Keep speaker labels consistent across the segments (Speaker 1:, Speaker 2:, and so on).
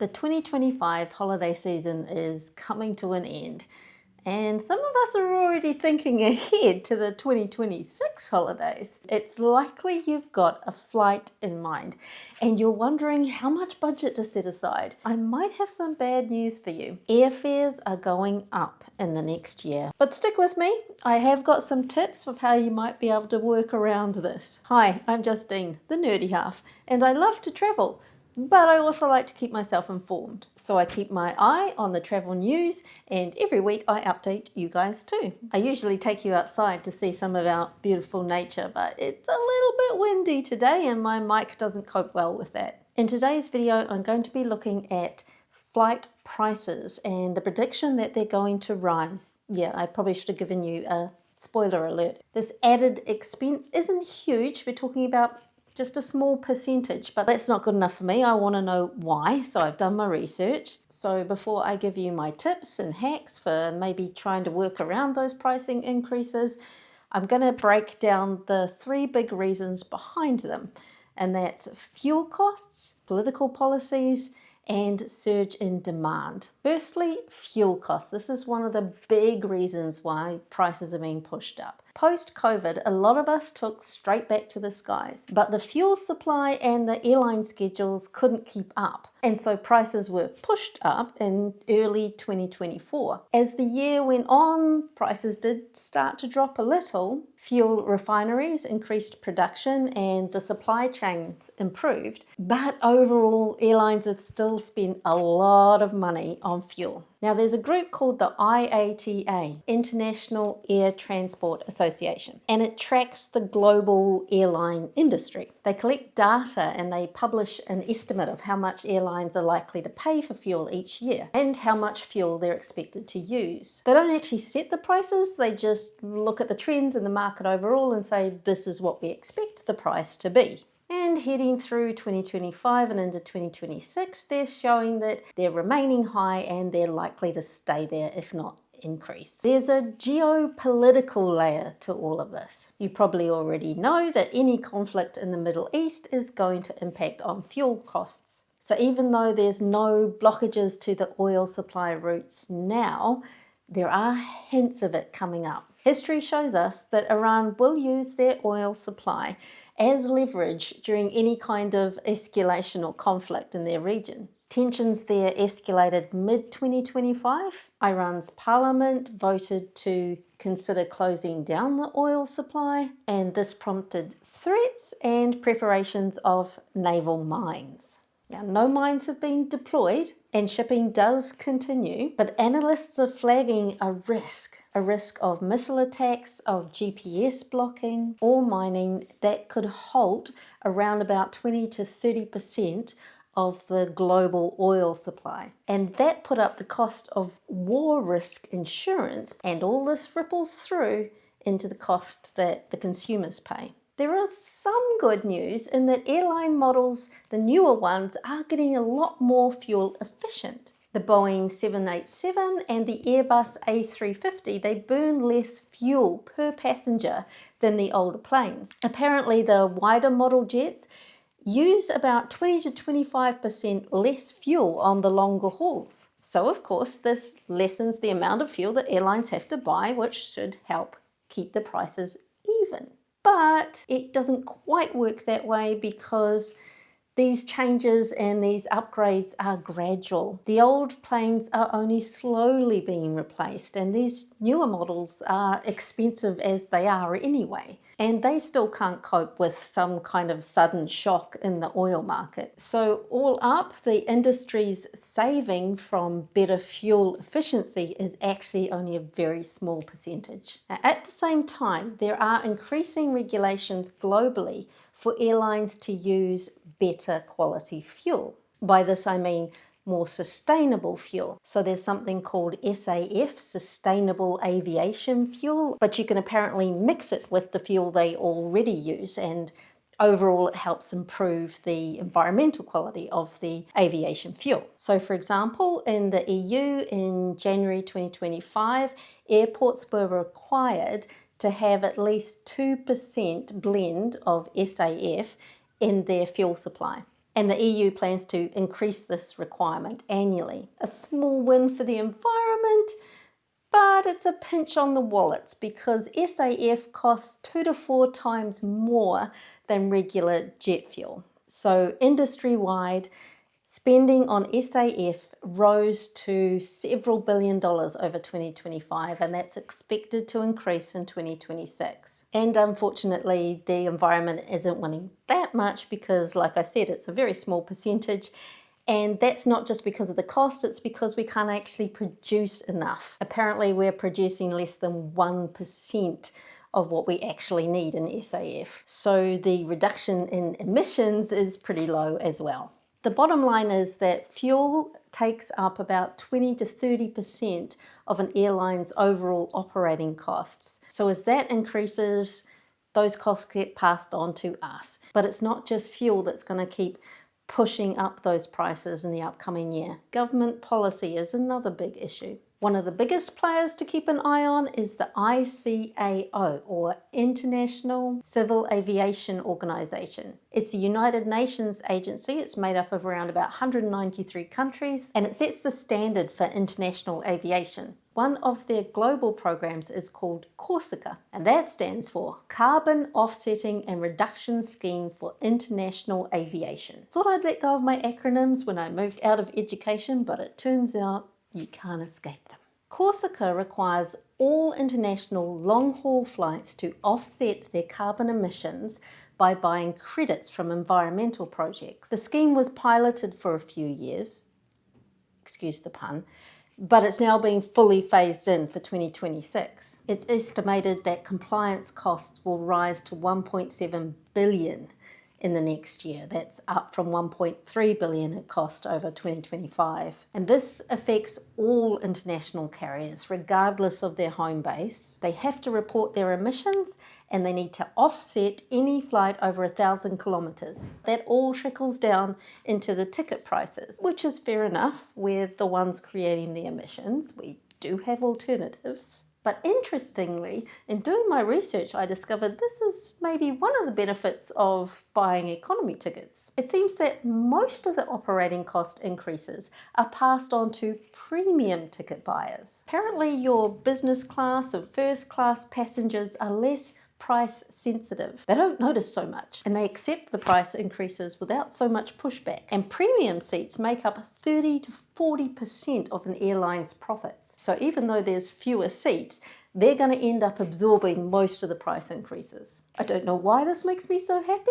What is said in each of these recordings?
Speaker 1: The 2025 holiday season is coming to an end, and some of us are already thinking ahead to the 2026 holidays. It's likely you've got a flight in mind and you're wondering how much budget to set aside. I might have some bad news for you. Airfares are going up in the next year. But stick with me, I have got some tips of how you might be able to work around this. Hi, I'm Justine, the nerdy half, and I love to travel. But I also like to keep myself informed. So I keep my eye on the travel news, and every week I update you guys too. I usually take you outside to see some of our beautiful nature, but it's a little bit windy today and my mic doesn't cope well with that. In today's video, I'm going to be looking at flight prices and the prediction that they're going to rise. Yeah, I probably should have given you a spoiler alert. This added expense isn't huge. We're talking about just a small percentage, but that's not good enough for me. I want to know why, so I've done my research. So before I give you my tips and hacks for maybe trying to work around those pricing increases, I'm going to break down the three big reasons behind them, and that's fuel costs, political policies, and surge in demand. Firstly, fuel costs. This is one of the big reasons why prices are being pushed up. Post-COVID, a lot of us took straight back to the skies, but the fuel supply and the airline schedules couldn't keep up, and so prices were pushed up in early 2024. As the year went on, prices did start to drop a little. Fuel refineries increased production and the supply chains improved, but overall airlines have still spent a lot of money on fuel. Now there's a group called the IATA, International Air Transport Association, and it tracks the global airline industry. They collect data and they publish an estimate of how much airlines are likely to pay for fuel each year and how much fuel they're expected to use. They don't actually set the prices, they just look at the trends in the market overall and say this is what we expect the price to be. And heading through 2025 and into 2026, they're showing that they're remaining high and they're likely to stay there, if not increase. There's a geopolitical layer to all of this. You probably already know that any conflict in the Middle East is going to impact on fuel costs. So even though there's no blockages to the oil supply routes now, there are hints of it coming up. History shows us that Iran will use their oil supply as leverage during any kind of escalation or conflict in their region. Tensions there escalated mid-2025. Iran's parliament voted to consider closing down the oil supply, and this prompted threats and preparations of naval mines. Now, no mines have been deployed and shipping does continue, but analysts are flagging a risk of missile attacks, of GPS blocking or mining that could halt around about 20 to 30% of the global oil supply. And that put up the cost of war risk insurance, and all this ripples through into the cost that the consumers pay. There is some good news in that airline models, the newer ones, are getting a lot more fuel efficient. The Boeing 787 and the Airbus A350, they burn less fuel per passenger than the older planes. Apparently the wider model jets use about 20 to 25% less fuel on the longer hauls. So of course this lessens the amount of fuel that airlines have to buy, which should help keep the prices even. But it doesn't quite work that way because these changes and these upgrades are gradual. The old planes are only slowly being replaced, and these newer models are expensive as they are anyway. And they still can't cope with some kind of sudden shock in the oil market. So all up, the industry's saving from better fuel efficiency is actually only a very small percentage. Now, at the same time, there are increasing regulations globally for airlines to use better quality fuel. By this I mean more sustainable fuel. So there's something called SAF, Sustainable Aviation Fuel, but you can apparently mix it with the fuel they already use, and overall it helps improve the environmental quality of the aviation fuel. So for example, in the EU in January 2025, airports were required to have at least 2% blend of SAF in their fuel supply. And the EU plans to increase this requirement annually. A small win for the environment, but it's a pinch on the wallets because SAF costs 2 to 4 times more than regular jet fuel. So industry-wide, spending on SAF rose to several $billions over 2025, and that's expected to increase in 2026. And unfortunately, the environment isn't winning that much because, like I said, it's a very small percentage. And that's not just because of the cost, it's because we can't actually produce enough. Apparently, we're producing less than 1% of what we actually need in SAF. So the reduction in emissions is pretty low as well. The bottom line is that fuel takes up about 20 to 30% of an airline's overall operating costs. So as that increases, those costs get passed on to us. But it's not just fuel that's going to keep pushing up those prices in the upcoming year. Government policy is another big issue. One of the biggest players to keep an eye on is the ICAO, or International Civil Aviation Organization. It's a United Nations agency. It's made up of around about 193 countries, and it sets the standard for international aviation. One of their global programs is called CORSICA, and that stands for Carbon Offsetting and Reduction Scheme for International Aviation. Thought I'd let go of my acronyms when I moved out of education, but it turns out you can't escape them. CORSICA requires all international long-haul flights to offset their carbon emissions by buying credits from environmental projects. The scheme was piloted for a few years, excuse the pun, but it's now being fully phased in for 2026. It's estimated that compliance costs will rise to $1.7 billion in the next year. That's up from $1.3 billion it cost over 2025. And this affects all international carriers, regardless of their home base. They have to report their emissions and they need to offset any flight over 1,000 kilometers. That all trickles down into the ticket prices, which is fair enough. We're the ones creating the emissions. We do have alternatives. But interestingly, in doing my research, I discovered this is maybe one of the benefits of buying economy tickets. It seems that most of the operating cost increases are passed on to premium ticket buyers. Apparently, your business class and first class passengers are less price sensitive. They don't notice so much and they accept the price increases without so much pushback. And premium seats make up 30 to 40% of an airline's profits. So even though there's fewer seats, they're going to end up absorbing most of the price increases. I don't know why this makes me so happy.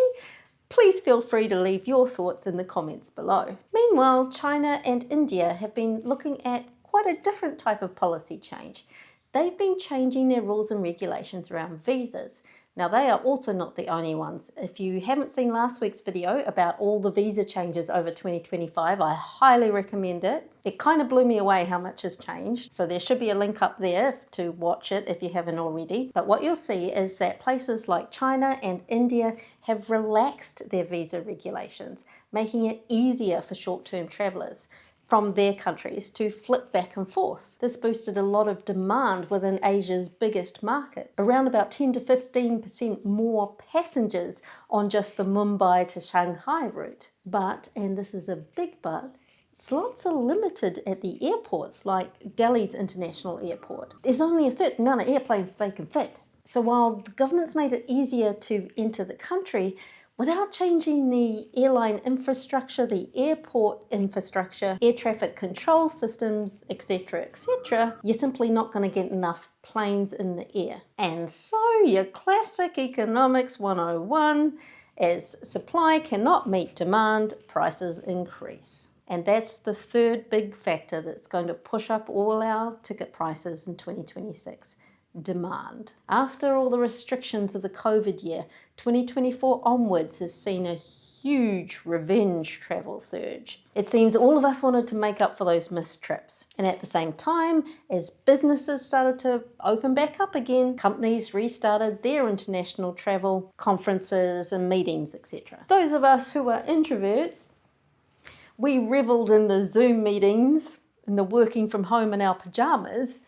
Speaker 1: Please feel free to leave your thoughts in the comments below. Meanwhile, China and India have been looking at quite a different type of policy change. They've been changing their rules and regulations around visas. Now, they are also not the only ones. If you haven't seen last week's video about all the visa changes over 2025, I highly recommend it. It kind of blew me away how much has changed. So there should be a link up there to watch it if you haven't already. But what you'll see is that places like China and India have relaxed their visa regulations, making it easier for short-term travelers from their countries to flip back and forth. This boosted a lot of demand within Asia's biggest market. Around about 10 to 15% more passengers on just the Mumbai to Shanghai route. But, and this is a big but, slots are limited at the airports like Delhi's international airport. There's only a certain amount of airplanes they can fit. So while the government's made it easier to enter the country, without changing the airline infrastructure, the airport infrastructure, air traffic control systems, etc., you're simply not going to get enough planes in the air. And so your classic economics 101, as supply cannot meet demand, prices increase. And that's the third big factor that's going to push up all our ticket prices in 2026. Demand. After all the restrictions of the COVID year, 2024 onwards has seen a huge revenge travel surge. It seems all of us wanted to make up for those missed trips. And at the same time, as businesses started to open back up again, companies restarted their international travel, conferences and meetings, etc. Those of us who are introverts, we reveled in the Zoom meetings and the working from home in our pajamas.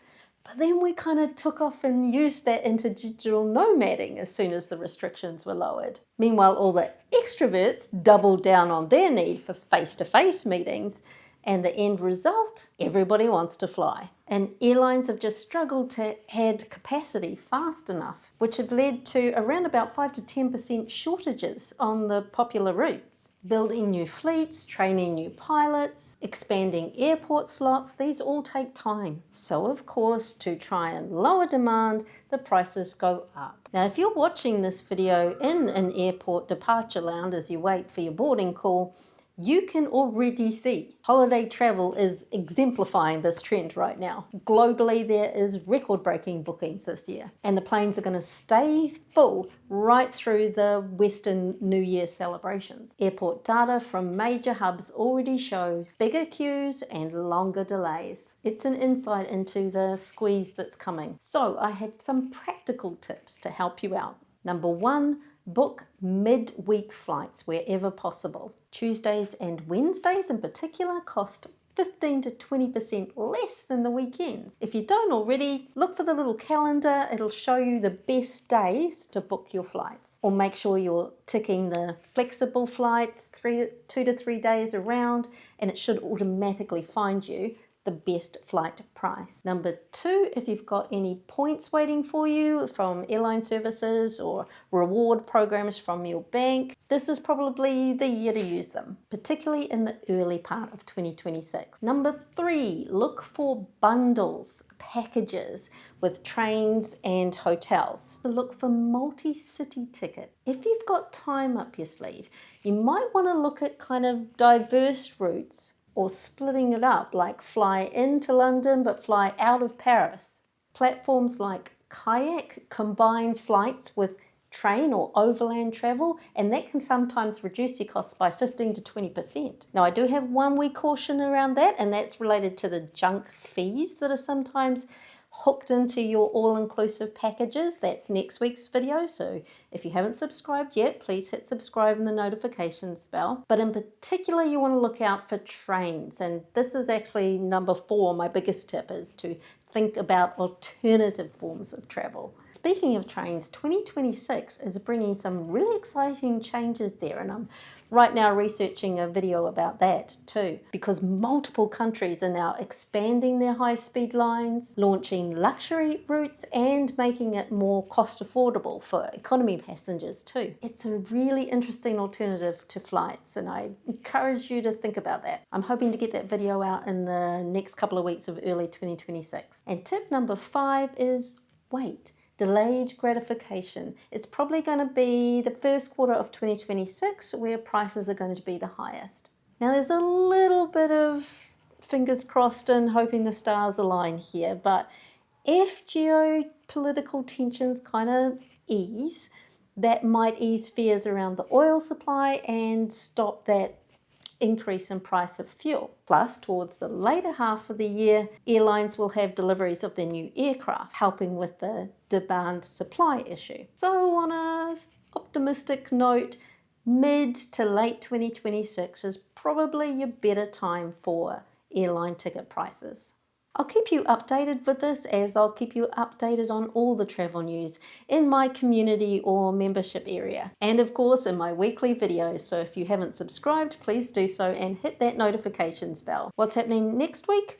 Speaker 1: But then we kind of took off and used that into digital nomading as soon as the restrictions were lowered. Meanwhile, all the extroverts doubled down on their need for face-to-face meetings, and the end result, everybody wants to fly. And airlines have just struggled to add capacity fast enough, which have led to around about 5 to 10% shortages on the popular routes. Building new fleets, training new pilots, expanding airport slots, these all take time. So of course, to try and lower demand, the prices go up. Now, if you're watching this video in an airport departure lounge as you wait for your boarding call, you can already see holiday travel is exemplifying this trend right now. Globally, there is record-breaking bookings this year, and the planes are going to stay full right through the Western New Year celebrations. Airport data from major hubs already show bigger queues and longer delays. It's an insight into the squeeze that's coming. So I have some practical tips to help you out. Number one, book mid-week flights wherever possible. Tuesdays and Wednesdays in particular cost 15 to 20% less than the weekends. If you don't already, look for the little calendar. It'll show you the best days to book your flights. Or make sure you're ticking the flexible flights 2 to 3 days around, and it should automatically find you the best flight price. Number two, if you've got any points waiting for you from airline services or reward programs from your bank, this is probably the year to use them, particularly in the early part of 2026. Number three, look for bundles, packages with trains and hotels. So look for multi-city ticket. If you've got time up your sleeve, you might want to look at kind of diverse routes, or splitting it up, like fly into London but fly out of Paris. Platforms like Kayak combine flights with train or overland travel, and that can sometimes reduce your costs by 15 to 20%. Now, I do have one wee caution around that, and that's related to the junk fees that are sometimes hooked into your all-inclusive packages. That's next week's video, so if you haven't subscribed yet, please hit subscribe and the notifications bell. But in particular, you want to look out for trains, and this is actually number 4. My biggest tip is to think about alternative forms of travel. Speaking of trains, 2026 is bringing some really exciting changes there, and I'm right now researching a video about that too, because multiple countries are now expanding their high-speed lines, launching luxury routes, and making it more cost affordable for economy passengers too. It's a really interesting alternative to flights, and I encourage you to think about that. I'm hoping to get that video out in the next couple of weeks of early 2026. And tip number 5 is wait. Delayed gratification. It's probably going to be the first quarter of 2026 where prices are going to be the highest. Now, there's a little bit of fingers crossed and hoping the stars align here, but if geopolitical tensions kind of ease, that might ease fears around the oil supply and stop that increase in price of fuel. Plus, towards the later half of the year, airlines will have deliveries of their new aircraft, helping with the demand-supply issue. So on an optimistic note, mid to late 2026 is probably your better time for airline ticket prices. I'll keep you updated with this, as I'll keep you updated on all the travel news in my community or membership area, and of course in my weekly videos. So if you haven't subscribed, please do so and hit that notifications bell. What's happening next week?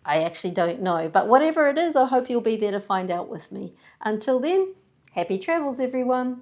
Speaker 1: I actually don't know, but whatever it is, I hope you'll be there to find out with me. Until then, happy travels everyone.